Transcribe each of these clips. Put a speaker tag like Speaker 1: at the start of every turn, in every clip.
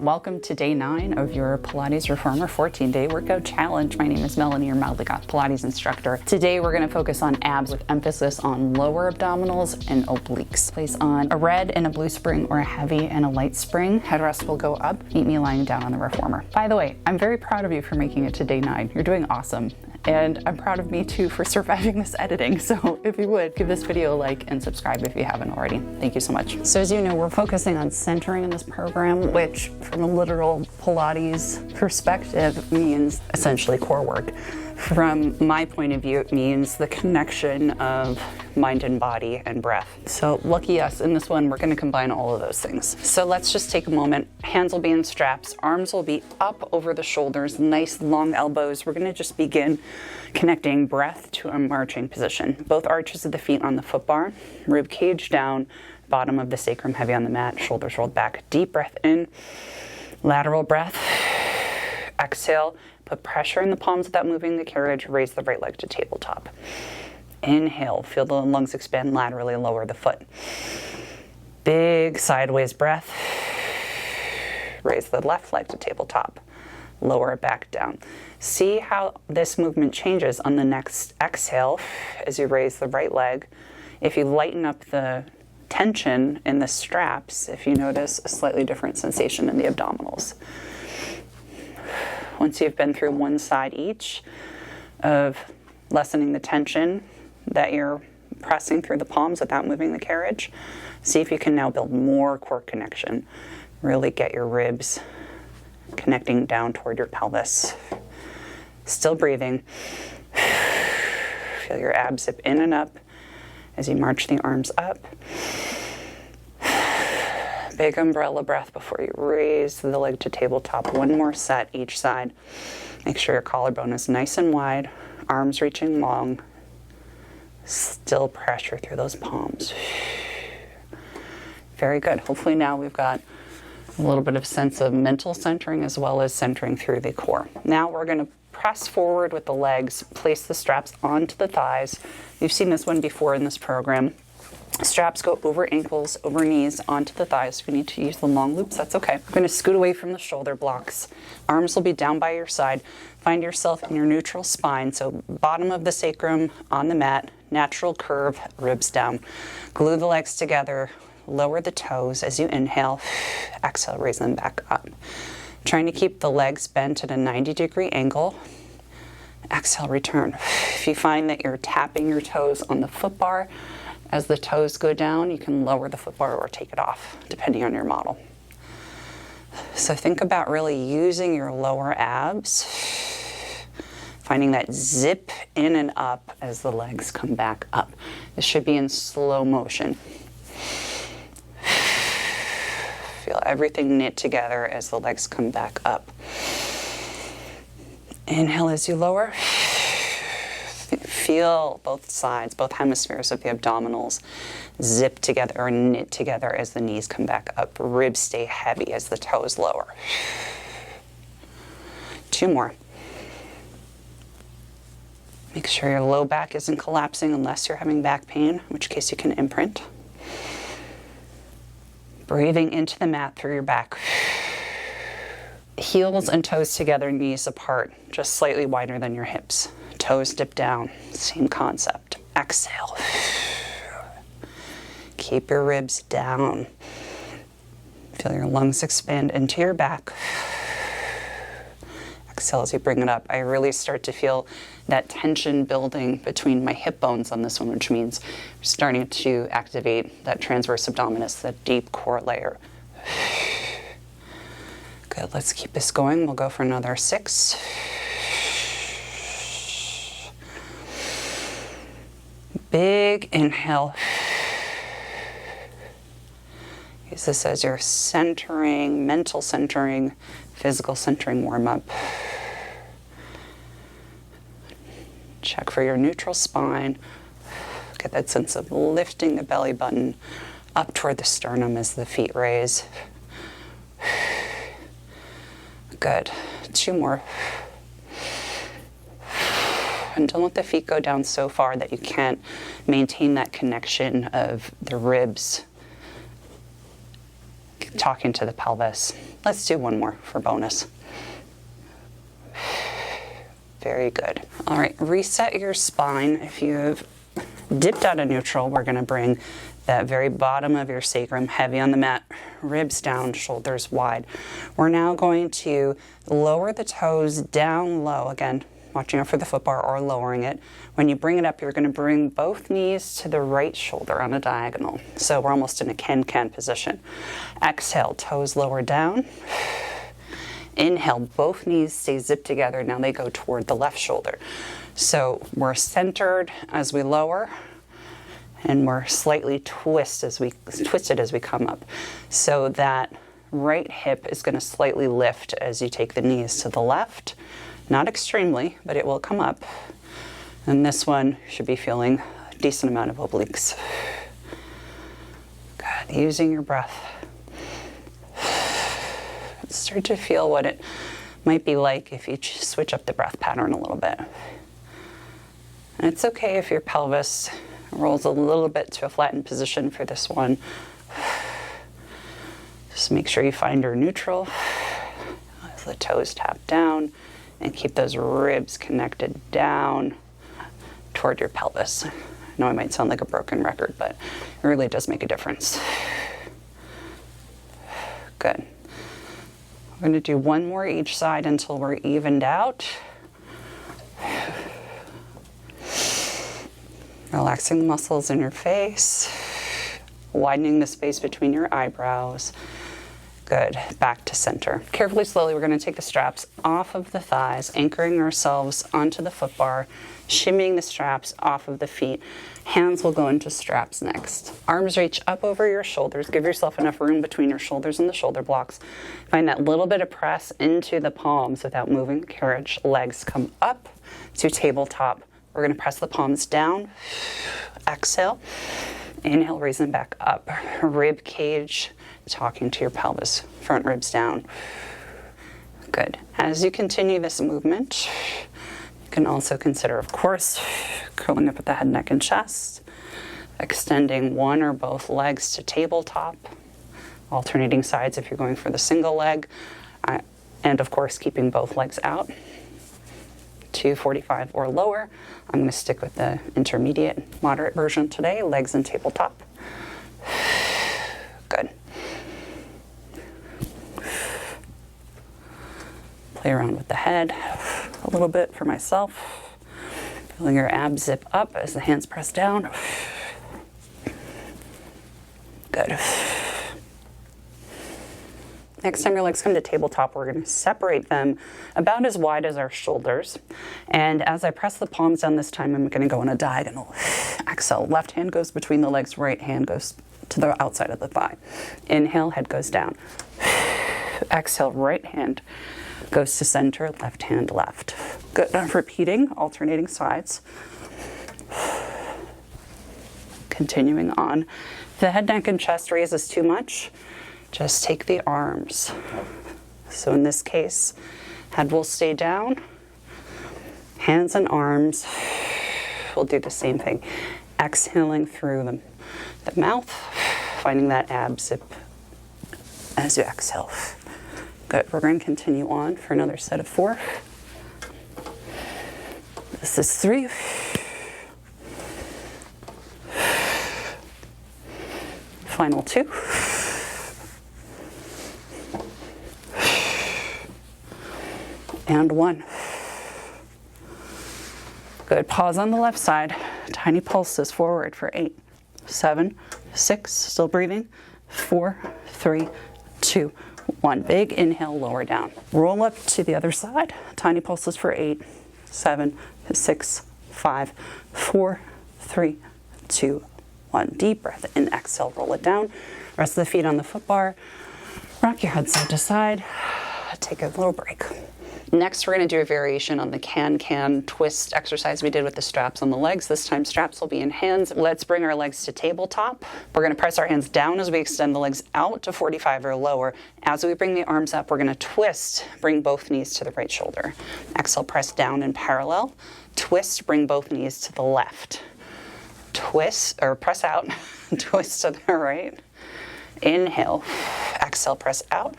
Speaker 1: Welcome to day 9 of your Pilates Reformer 14-day workout challenge. My name is Melanie, your Pilates instructor. Today we're going to focus on abs with emphasis on lower abdominals and obliques. Place on a red and a blue spring or a heavy and a light spring. Headrest will go up. Meet me lying down on the reformer. By the way, I'm very proud of you for making it to day 9. You're doing awesome. And I'm proud of me too for surviving this editing. So if you would, give this video a like and subscribe if you haven't already. Thank you so much. So as you know, we're focusing on centering in this program, which from a literal Pilates perspective means essentially core work. From my point of view, it means the connection of mind and body and breath. So lucky us, in this one, we're gonna combine all of those things. So let's just take a moment. Hands will be in straps, arms will be up over the shoulders, nice long elbows. We're gonna just begin connecting breath to a marching position. Both arches of the feet on the foot bar, rib cage down, bottom of the sacrum heavy on the mat, shoulders rolled back. Deep breath in, lateral breath. Exhale, put pressure in the palms without moving the carriage, raise the right leg to tabletop. Inhale, feel the lungs expand laterally, lower the foot. Big sideways breath. Raise the left leg to tabletop. Lower it back down. See how this movement changes on the next exhale as you raise the right leg. If you lighten up the tension in the straps, if you notice a slightly different sensation in the abdominals. Once you've been through one side each of lessening the tension that you're pressing through the palms without moving the carriage, see if you can now build more core connection. Really get your ribs connecting down toward your pelvis. Still breathing. Feel your abs zip in and up as you march the arms up. Big umbrella breath before you raise the leg to tabletop. One more set each side. Make sure your collarbone is nice and wide, arms reaching long. Still pressure through those palms. Very good. Hopefully now we've got a little bit of sense of mental centering as well as centering through the core. Now we're going to press forward with the legs, place the straps onto the thighs. You've seen this one before in this program. Straps go over ankles, over knees, onto the thighs. If you need to use the long loops, that's okay. I'm going to scoot away from the shoulder blocks. Arms will be down by your side. Find yourself in your neutral spine. So bottom of the sacrum on the mat, natural curve, ribs down. Glue the legs together. Lower the toes as you inhale. Exhale, raise them back up. Trying to keep the legs bent at a 90-degree angle. Exhale, return. If you find that you're tapping your toes on the foot bar, as the toes go down, you can lower the foot bar or take it off, depending on your model. So think about really using your lower abs, finding that zip in and up as the legs come back up. This should be in slow motion. Feel everything knit together as the legs come back up. Inhale as you lower. Feel both sides, both hemispheres of the abdominals zip together or knit together as the knees come back up. Ribs stay heavy as the toes lower. 2 more. Make sure your low back isn't collapsing unless you're having back pain, in which case you can imprint. Breathing into the mat through your back. Heels and toes together, knees apart, just slightly wider than your hips. Toes dip down, same concept. Exhale. Keep your ribs down. Feel your lungs expand into your back. Exhale as you bring it up. I really start to feel that tension building between my hip bones on this one, which means we're starting to activate that transverse abdominis, that deep core layer. Good, let's keep this going. We'll go for another 6. Big inhale. Use this as your centering, mental centering, physical centering warm-up. Check for your neutral spine. Get that sense of lifting the belly button up toward the sternum as the feet raise. Good. 2 more. And don't let the feet go down so far that you can't maintain that connection of the ribs talking to the pelvis. Let's do one more for bonus. Very good. All right, reset your spine. If you've dipped out of neutral, we're gonna bring that very bottom of your sacrum heavy on the mat, ribs down, shoulders wide. We're now going to lower the toes down low, again, watching out for the foot bar or lowering it. When you bring it up, you're gonna bring both knees to the right shoulder on a diagonal. So we're almost in a can-can position. Exhale, toes lower down. Inhale, both knees stay zipped together. Now they go toward the left shoulder. So we're centered as we lower, and we're slightly twisted as we come up. So that right hip is going to slightly lift as you take the knees to the left. Not extremely, but it will come up. And this one should be feeling a decent amount of obliques. Good. Using your breath. Start to feel what it might be like if you switch up the breath pattern a little bit. And it's okay if your pelvis rolls a little bit to a flattened position for this one. Just make sure you find your neutral as the toes tap down and keep those ribs connected down toward your pelvis. I know I might sound like a broken record, but it really does make a difference. Good. We're going to do one more each side until we're evened out. Relaxing the muscles in your face, widening the space between your eyebrows. Good. Back to center. Carefully, slowly, we're going to take the straps off of the thighs, anchoring ourselves onto the foot bar, shimmying the straps off of the feet. Hands will go into straps next. Arms reach up over your shoulders. Give yourself enough room between your shoulders and the shoulder blocks. Find that little bit of press into the palms without moving the carriage. Legs come up to tabletop. We're going to press the palms down. Exhale. Inhale, raise them back up. Rib cage talking to your pelvis. Front ribs down. Good. As you continue this movement, you can also consider, of course, curling up at the head, neck, and chest, extending one or both legs to tabletop, alternating sides if you're going for the single leg, and of course, keeping both legs out to 45 or lower. I'm going to stick with the intermediate, moderate version today, legs and tabletop. Good. Play around with the head a little bit for myself. Feeling your abs zip up as the hands press down. Good. Next time your legs come to tabletop, we're going to separate them about as wide as our shoulders. And as I press the palms down this time, I'm going to go in a diagonal. Exhale, left hand goes between the legs, right hand goes to the outside of the thigh. Inhale, head goes down. Exhale, right hand goes to center, left hand left. Good. Repeating, alternating sides. Continuing on. If the head, neck, and chest raises too much, just take the arms. So in this case, head will stay down. Hands and arms will do the same thing. Exhaling through the mouth, finding that ab zip as you exhale. Good. We're going to continue on for another set of 4. This is 3. Final 2. And 1. Good. Pause on the left side. Tiny pulses forward for 8, 7, 6. Still breathing. 4, 3, 2, 1. Big inhale, lower down. Roll up to the other side. Tiny pulses for 8, 7, 6, 5, 4, 3, 2, 1. Deep breath in. Exhale, roll it down. Rest of the feet on the foot bar. Rock your head side to side. Take a little break. Next, we're going to do a variation on the can-can twist exercise we did with the straps on the legs. This time, straps will be in hands. Let's bring our legs to tabletop. We're going to press our hands down as we extend the legs out to 45 or lower. As we bring the arms up, we're going to twist, bring both knees to the right shoulder. Exhale, press down in parallel. Twist, bring both knees to the left. Twist, or press out, twist to the right. Inhale, exhale, press out,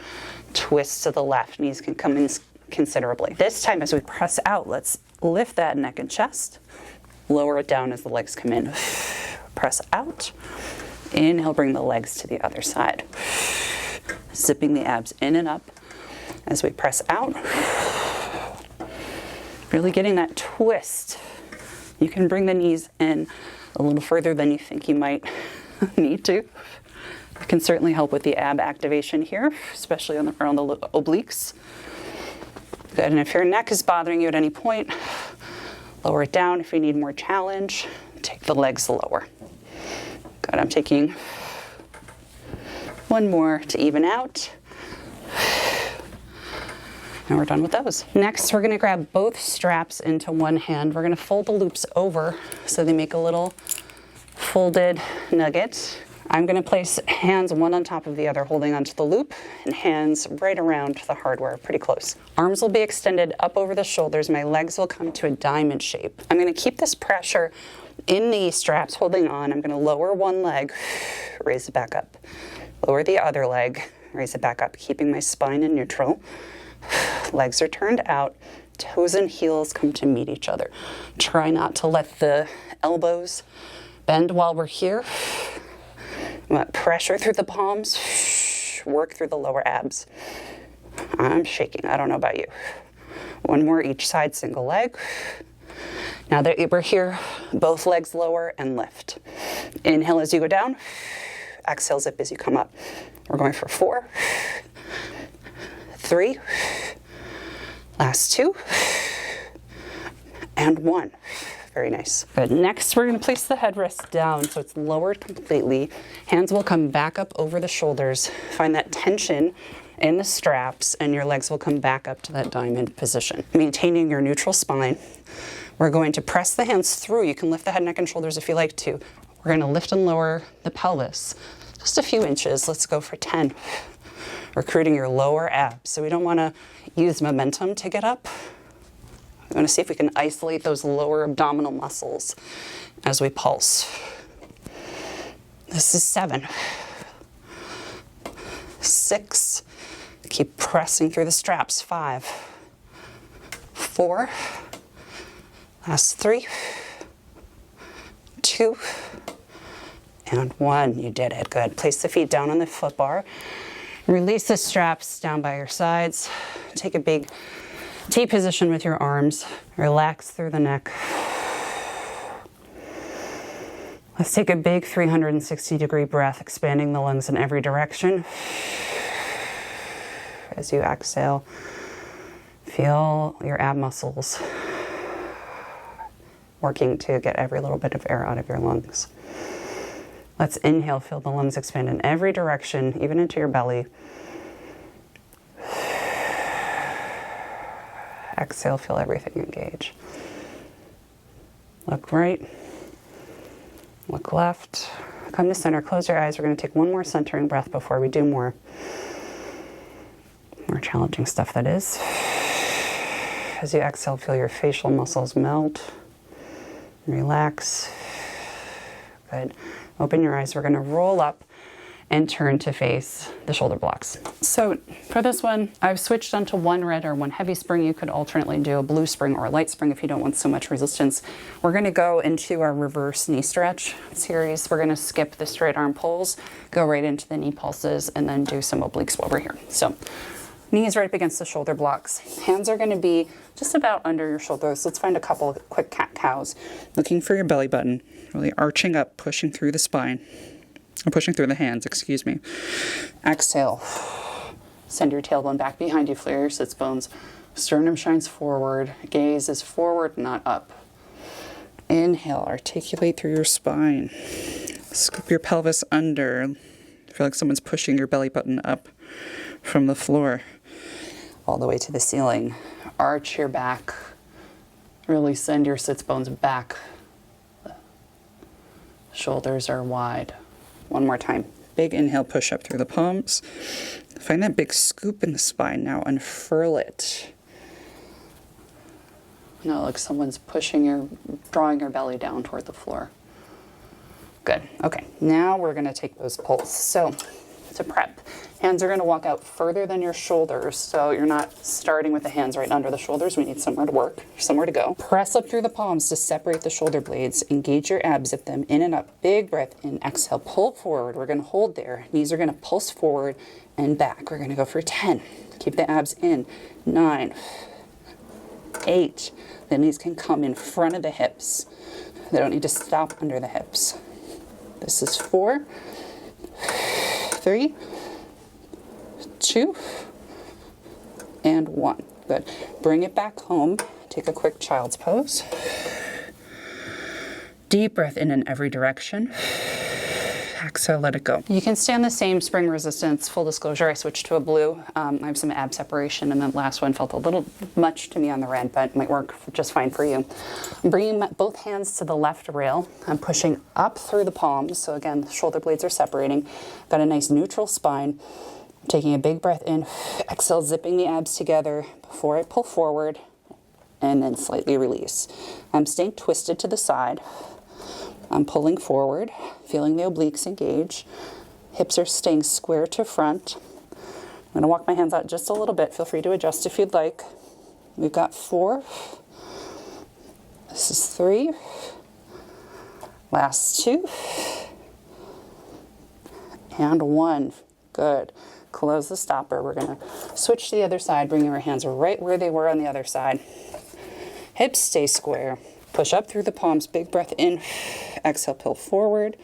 Speaker 1: twist to the left. Knees can come in considerably. This time as we press out, let's lift that neck and chest, lower it down as the legs come in. Press out. Inhale, bring the legs to the other side. Zipping the abs in and up as we press out. Really getting that twist. You can bring the knees in a little further than you think you might need to. It can certainly help with the ab activation here, especially around the obliques. Good, and if your neck is bothering you at any point, lower it down. If you need more challenge, take the legs lower. Good, I'm taking one more to even out. And we're done with those. Next, we're gonna grab both straps into one hand. We're gonna fold the loops over so they make a little folded nugget. I'm gonna place hands one on top of the other, holding onto the loop, and hands right around the hardware, pretty close. Arms will be extended up over the shoulders. My legs will come to a diamond shape. I'm gonna keep this pressure in the straps, holding on. I'm gonna lower one leg, raise it back up. Lower the other leg, raise it back up, keeping my spine in neutral. Legs are turned out, toes and heels come to meet each other. Try not to let the elbows bend while we're here. Pressure through the palms, work through the lower abs. I'm shaking, I don't know about you. One more each side, single leg. Now that we're here, both legs lower and lift. Inhale as you go down, exhale, zip as you come up. We're going for 4, 3, last 2, and 1. Very nice. Good. Next, we're going to place the headrest down so it's lowered completely. Hands will come back up over the shoulders. Find that tension in the straps, and your legs will come back up to that diamond position. Maintaining your neutral spine. We're going to press the hands through. You can lift the head, neck, and shoulders if you like to. We're going to lift and lower the pelvis just a few inches. Let's go for 10. Recruiting your lower abs. So we don't want to use momentum to get up. We want to see if we can isolate those lower abdominal muscles as we pulse. This is 7, 6. Keep pressing through the straps. 5, 4. Last 3, 2, and 1. You did it. Good. Place the feet down on the foot bar. Release the straps down by your sides. Take a big T position with your arms. Relax through the neck. Let's take a big 360-degree breath, expanding the lungs in every direction. As you exhale, feel your ab muscles working to get every little bit of air out of your lungs. Let's inhale, feel the lungs expand in every direction, even into your belly. Exhale, feel everything engage. Look right, look left, come to center, close your eyes. We're going to take one more centering breath before we do more challenging stuff, that is. As you exhale, feel your facial muscles melt, relax. Good. Open your eyes. We're going to roll up and turn to face the shoulder blocks. So for this one, I've switched onto one red or one heavy spring. You could alternately do a blue spring or a light spring if you don't want so much resistance. We're gonna go into our reverse knee stretch series. We're gonna skip the straight arm pulls, go right into the knee pulses, and then do some obliques while we're here. So knees right up against the shoulder blocks. Hands are gonna be just about under your shoulders. Let's find a couple of quick cat-cows. Looking for your belly button, really arching up, pushing through the spine. I'm pushing through the hands, excuse me. Exhale. Send your tailbone back behind you, flare your sits bones. Sternum shines forward. Gaze is forward, not up. Inhale, articulate through your spine. Scoop your pelvis under. Feel like someone's pushing your belly button up from the floor all the way to the ceiling. Arch your back. Really send your sits bones back. Shoulders are wide. One more time. Big inhale, push up through the palms. Find that big scoop in the spine. Now unfurl it. Now like someone's drawing your belly down toward the floor. Good. Okay. Now we're going to take those pulls. So to prep. Hands are going to walk out further than your shoulders, so you're not starting with the hands right under the shoulders. We need somewhere to work, somewhere to go. Press up through the palms to separate the shoulder blades. Engage your abs, zip them in and up. Big breath in, exhale, pull forward. We're going to hold there. Knees are going to pulse forward and back. We're going to go for 10. Keep the abs in. 9, 8. The knees can come in front of the hips. They don't need to stop under the hips. This is 4, 3, 2, and 1. Good. Bring it back home. Take a quick child's pose. Deep breath in every direction. Exhale, let it go. You can stand the same spring resistance. Full disclosure, I switched to a blue. I have some ab separation, and the last one felt a little much to me on the red, but might work just fine for you. I'm bringing both hands to the left rail. I'm pushing up through the palms. So again, the shoulder blades are separating. Got a nice neutral spine. I'm taking a big breath in. Exhale, zipping the abs together before I pull forward, and then slightly release. I'm staying twisted to the side. I'm pulling forward, feeling the obliques engage. Hips are staying square to front. I'm going to walk my hands out just a little bit. Feel free to adjust if you'd like. We've got 4. This is 3. Last 2. And 1. Good. Close the stopper. We're going to switch to the other side, bringing our hands right where they were on the other side. Hips stay square. Push up through the palms, big breath in, exhale, pull forward,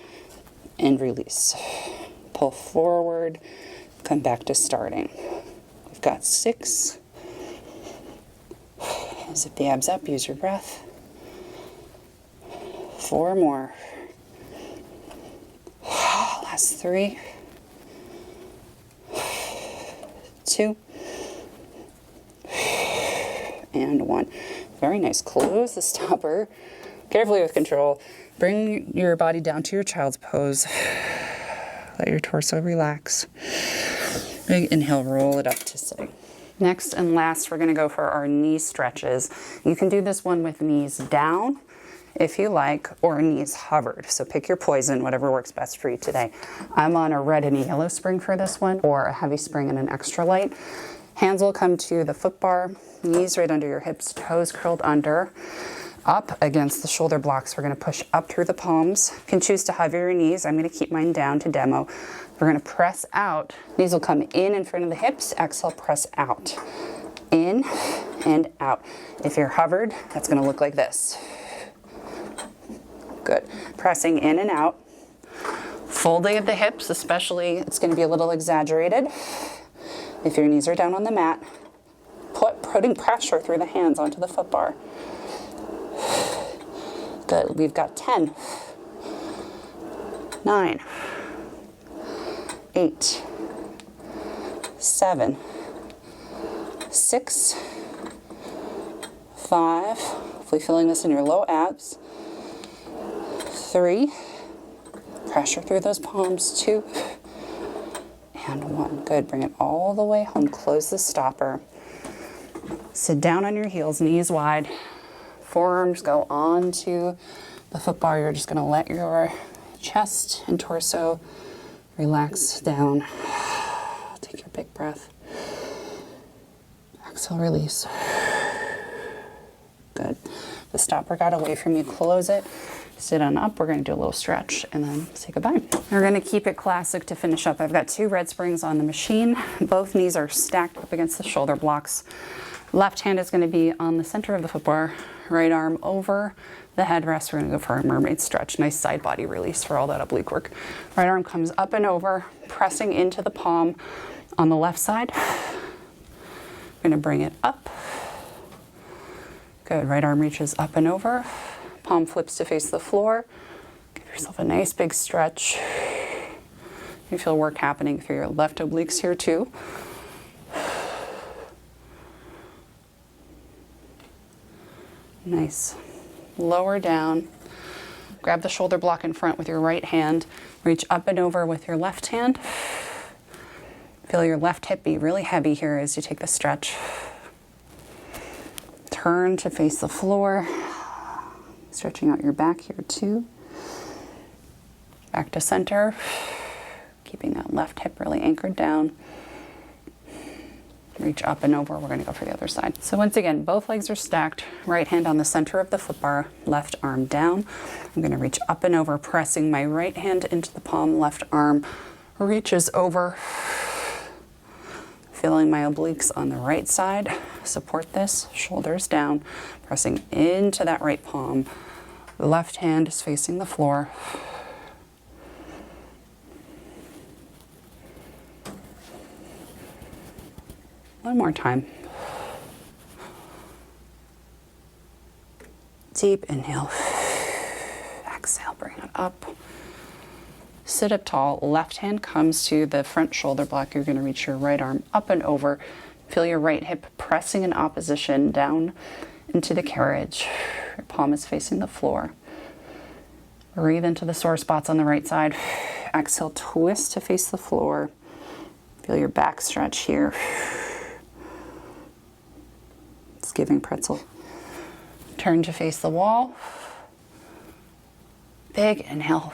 Speaker 1: and release. Pull forward, come back to starting. We've got 6. Zip the abs up, use your breath. 4 more. Last 3. 2. And 1. Very nice. Close the stopper. Carefully with control. Bring your body down to your child's pose. Let your torso relax. Big inhale, roll it up to sitting. Next and last, we're going to go for our knee stretches. You can do this one with knees down if you like, or knees hovered. So pick your poison, whatever works best for you today. I'm on a red and a yellow spring for this one, or a heavy spring and an extra light. Hands will come to the foot bar, knees right under your hips, toes curled under, up against the shoulder blocks. We're going to push up through the palms. You can choose to hover your knees. I'm going to keep mine down to demo. We're going to press out. Knees will come in front of the hips. Exhale, press out. In and out. If you're hovered, that's going to look like this. Good. Pressing in and out. Folding of the hips, especially, it's going to be a little exaggerated. If your knees are down on the mat, putting pressure through the hands onto the foot bar. Good. We've got 10, 9, 8, 7, 6, 5. Hopefully feeling this in your low abs. 3. Pressure through those palms. 2. And 1. Good. Bring it all the way home. Close the stopper. Sit down on your heels, knees wide. Forearms go onto the foot bar. You're just going to let your chest and torso relax down. Take your big breath. Exhale, release. Good. The stopper got away from you. Close it. Sit on up. We're going to do a little stretch and then say goodbye. We're going to keep it classic to finish up. I've got 2 red springs on the machine. Both knees are stacked up against the shoulder blocks. Left hand is going to be on the center of the foot bar. Right arm over the headrest. We're going to go for a mermaid stretch. Nice side body release for all that oblique work. Right arm comes up and over, pressing into the palm on the left side. We're going to bring it up. Good. Right arm reaches up and over. Palm flips to face the floor. Give yourself a nice big stretch. You feel work happening through your left obliques here too. Nice. Lower down. Grab the shoulder block in front with your right hand. Reach up and over with your left hand. Feel your left hip be really heavy here as you take the stretch. Turn to face the floor. Stretching out your back here too. Back to center. Keeping that left hip really anchored down. Reach up and over. We're going to go for the other side. So once again, both legs are stacked. Right hand on the center of the foot bar, left arm down. I'm going to reach up and over, pressing my right hand into the palm, left arm reaches over. Feeling my obliques on the right side. Support this, shoulders down, pressing into that right palm. The left hand is facing the floor. One more time. Deep inhale. Exhale, bring it up. Sit up tall. Left hand comes to the front shoulder block. You're going to reach your right arm up and over. Feel your right hip pressing in opposition down into the carriage. Your palm is facing the floor. Breathe into the sore spots on the right side. Exhale, twist to face the floor. Feel your back stretch here. Giving pretzel. Turn to face the wall. Big inhale.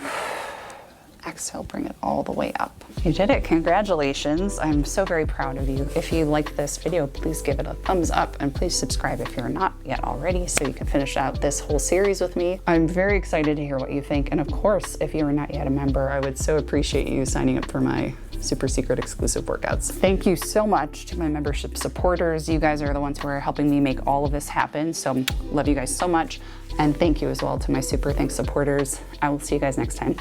Speaker 1: Exhale, bring it all the way up. You did it, congratulations. I'm so very proud of you. If you liked this video, please give it a thumbs up and please subscribe if you're not yet already so you can finish out this whole series with me. I'm very excited to hear what you think. And of course, if you are not yet a member, I would so appreciate you signing up for my super secret exclusive workouts. Thank you so much to my membership supporters. You guys are the ones who are helping me make all of this happen. So love you guys so much. And thank you as well to my super thanks supporters. I will see you guys next time.